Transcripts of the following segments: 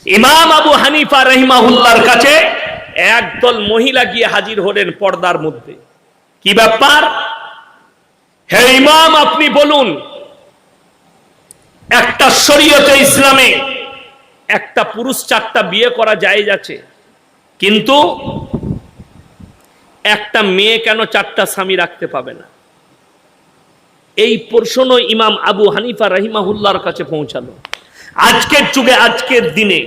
ইমাম আবু হানিফা রাহিমাহুল্লাহর কাছে একদল মহিলা গিয়ে হাজির হলেন পর্দার মধ্যে। কি ব্যাপার? হে ইমাম, আপনি বলুন, একটা শরীয়তে ইসলামে একটা পুরুষ 4টা বিয়ে করা জায়েজ আছে, কিন্তু একটা মেয়ে কেন 4টা স্বামী রাখতে পাবে না? এই প্রশ্ন ইমাম আবু হানিফা রাহিমাহুল্লাহর কাছে পৌঁছালো। আজকের যুগে, আজকের দিনে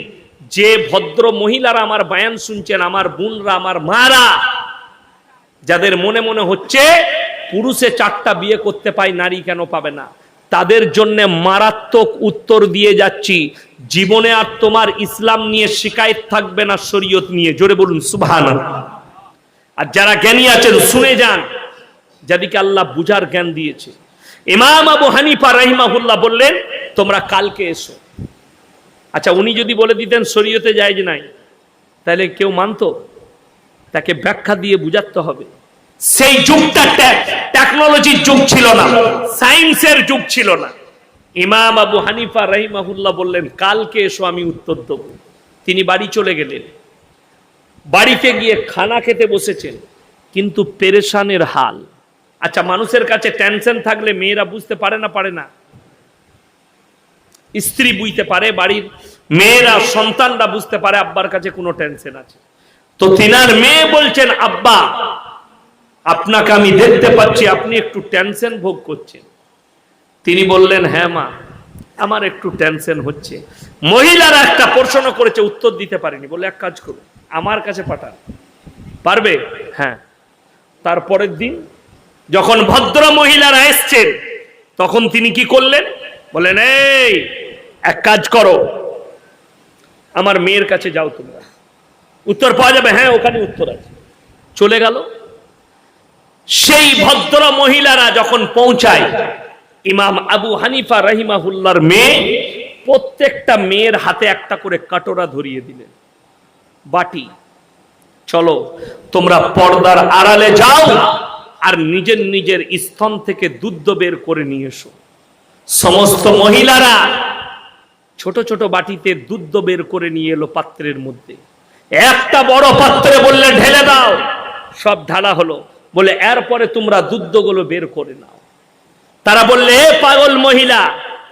যে ভদ্র মহিলারা আমার বয়ান শুনছেন, আমার বোনরা, আমার মারা, যাদের মনে মনে হচ্ছে পুরুষে 4টা বিয়ে করতে পায়, নারী কেন পাবে না, তাদের জন্য মারাত্মক উত্তর দিয়ে যাচ্ছি। জীবনে আর তোমার ইসলাম নিয়ে শিকায়ত থাকবে না, শরীয়ত নিয়ে। জোরে বলুন সুবহানাল্লাহ। আর যারা জ্ঞানী আছেন শুনে যান, যাদেরকে আল্লাহ বুঝার জ্ঞান দিয়েছে। ইমাম আবু হানিফা রাহিমাহুল্লাহ বললেন, তোমরা কালকে এসো। আচ্ছা, উনি যদি বলে দিতেন শরীয়তে জায়েজ নাই, তাহলে কেউ মানতো? তাকে ব্যাখ্যা দিয়ে বুঝাতে হবে। সেই যুগটা টেকনোলজির যুগ ছিল না, সায়েন্সের যুগ ছিল না। ইমাম আবু হানিফা রাহিমাহুল্লাহ বললেন, কালকে এসো, আমি উত্তর দেব। তিনি বাড়ি চলে গেলেন। বাড়িতে গিয়ে খানা খেতে বসেছেন, কিন্তু পেরেশানের হাল। আচ্ছা, মানুষের কাছে টেনশন থাকলে মেয়েরা বুঝতে পারে না? পারে না? স্ত্রী বুঝতে পারে, বাড়ির মেয়েরা, সন্তানরা বুঝতে পারে আব্বার কাছে কোনো টেনশন আছে। তো তিনার মেয়ে বলছেন, আব্বা, আপনাকে আমি দেখতে পাচ্ছি আপনি একটু টেনশন ভোগ করছেন। তিনি বললেন, হ্যাঁ মা, আমার একটু টেনশন হচ্ছে। মহিলারা একটা প্রশ্ন করেছে, উত্তর দিতে পারেনি। বলে, এক কাজ করুন, আমার কাছে পাঠান। পারবে? হ্যাঁ। তারপরের দিন যখন ভদ্র মহিলারা এসছেন, তখন তিনি কি করলেন? বলেন, এই এক কাজ করো, আমার মেয়ের কাছে যাও, তোমরা উত্তর পাওয়া যাবে। হ্যাঁ, ওখানে উত্তর আছে। চলে গেল। সেই ভদ্র মহিলারা যখন পৌঁছায়, ইমাম আবু হানিফা রাহিমাহুল্লাহর মেয়ে প্রত্যেকটা মেয়ের হাতে একটা করে কাটোরা ধরিয়ে দিলেন, বাটি। চলো, তোমরা পর্দার আড়ালে যাও আর নিজের নিজের স্তন থেকে দুধ বের করে নিয়ে এসো। সমস্ত মহিলারা ছোট ছোট বাটিতে দুধ বের করে নিয়ে এলো পাত্রের মধ্যে। একটা বড় পাত্রে বললে, ঢেলে দাও। সব ঢালা হলো। বলে, এরপরে তোমরা দুধগুলো বের করে নাও। তারা বললে, এ পাগল মহিলা,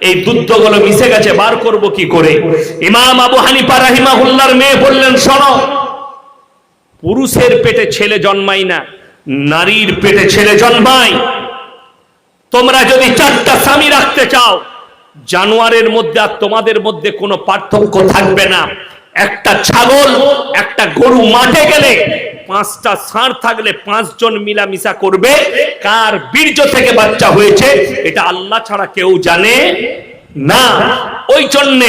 এই দুধগুলো মিশে গেছে, বার করব কি করে? ইমাম আবু হানিফা রাহিমাহুল্লাহর মেয়ে বললেন, শোনো, পুরুষের পেটে ছেলে জন্মায় না, নারীর পেটে ছেলে জন্মায়। তোমরা যদি 4টা স্বামী রাখতে চাও, জানোয়ারের মধ্যে আর তোমাদের মধ্যে কোনো পার্থক্য থাকবে না। একটা ছাগল, একটা গরু মাঠে গেলে 5টা ষাঁড় থাকলে 5 জন মিলামিশা করবে। কার বীর্য থেকে বাচ্চা হয়েছে এটা আল্লাহ ছাড়া কেউ জানে না। ওই জন্য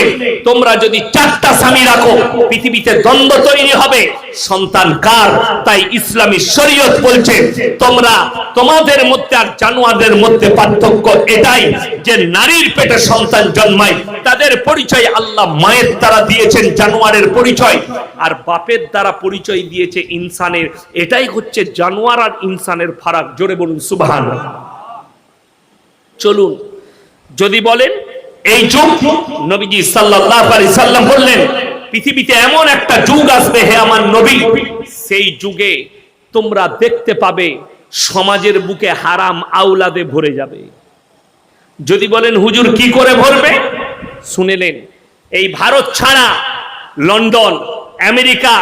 তোমরা যদি 4টা স্বামী রাখো, পৃথিবীতে দ্বন্দ্ব তৈরি হবে, সন্তান কার? তাই ইসলামী শরীয়ত বলছে, তোমরা তোমাদের মধ্যে আর জানোয়ারদের মধ্যে পার্থক্য এটাই যে নারীর পেটে সন্তান জন্মায়, তাদের পরিচয় আল্লাহ মায়ের দ্বারা দিয়েছেন জানোয়ারের পরিচয়, আর বাপের দ্বারা পরিচয় দিয়েছে ইনসানের। এটাই হচ্ছে জানোয়ার আর ইনসানের ফারাক। জোরে বলুন সুবহানাল্লাহ। চলুন, যদি বলেন এই যুগ, নবীজি সাল্লাল্লাহু আলাইহি সাল্লাম বললেন, পৃথিবীতে এমন একটা যুগ আসবে হে আমার নবী, সেই যুগে তোমরা দেখতে পাবে সমাজের বুকে হারাম আওলাদে ভরে যাবে। যদি বলেন হুজুর কি করে ভরবে, শুনেলেন, এই ভারত ছাড়া লন্ডন, আমেরিকা,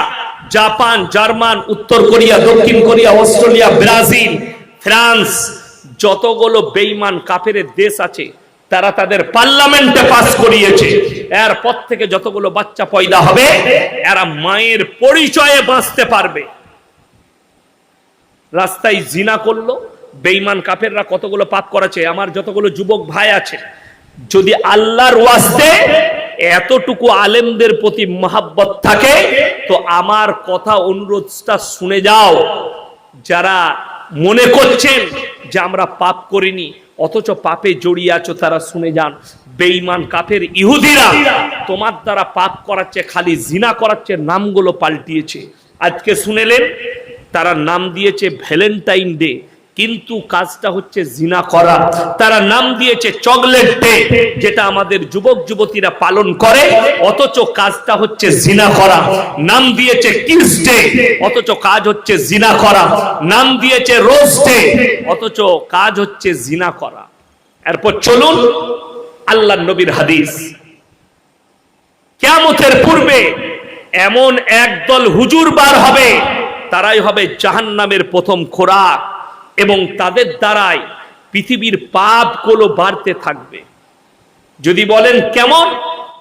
জাপান, জার্মান, উত্তর কোরিয়া, দক্ষিণ কোরিয়া, অস্ট্রেলিয়া, ব্রাজিল, ফ্রান্স, যতগুলো বেঈমান কাফেরের দেশ আছে, তারা তাদের পার্লামেন্টে পাস করিয়েছে, এরপর থেকে যতগুলো বাচ্চা পয়দা হবে, এরা মায়ের পরিচয়ে বাঁচতে পারবে। রাস্তায় জিনা করলো, বেঈমান কাফেররা কতগুলো পাপ করেছে। আমার যতগুলো যুবক ভাই আছে, যদি আল্লাহর ওয়াস্তে এতটুকু আলেমদের প্রতি মহাব্বত থাকে, তো আমার কথা অনুরোধটা শুনে যাও। যারা মনে করছেন যে আমরা পাপ করিনি, অথচ পাপে জড়িয়ে আছো, তারা শুনে যান, বেঈমান কাফের ইহুদিরা তোমার দ্বারা পাপ করাচ্ছে, খালি জিনা করাচ্ছে, নামগুলো পাল্টিয়েছে। আজকে শুনেলেন তারা নাম দিয়েছে ভ্যালেন্টাইন ডে। কিন্তু কাজটা হচ্ছে জিনা করা। তারা নাম দিয়েছে চকলেট ডে, যেটা আমাদের যুবক যুবতীরা পালন করে, অথচ কাজটা হচ্ছে জিনা করা। নাম দিয়েছে কিস ডে, অথচ কাজ হচ্ছে জিনা করা। নাম দিয়েছে রোজ ডে, অথচ কাজ হচ্ছে জিনা করা। এরপর চলুন আল্লাহর নবীর হাদিস। কিয়ামতের পূর্বে এমন একদল হুজুর বার হবে, তারাই হবে জাহান্নামের প্রথম খোরাক, এবং তাদের দ্বারাই পৃথিবীর পাপগুলো বাড়তে থাকবে। যদি বলেন কেমন,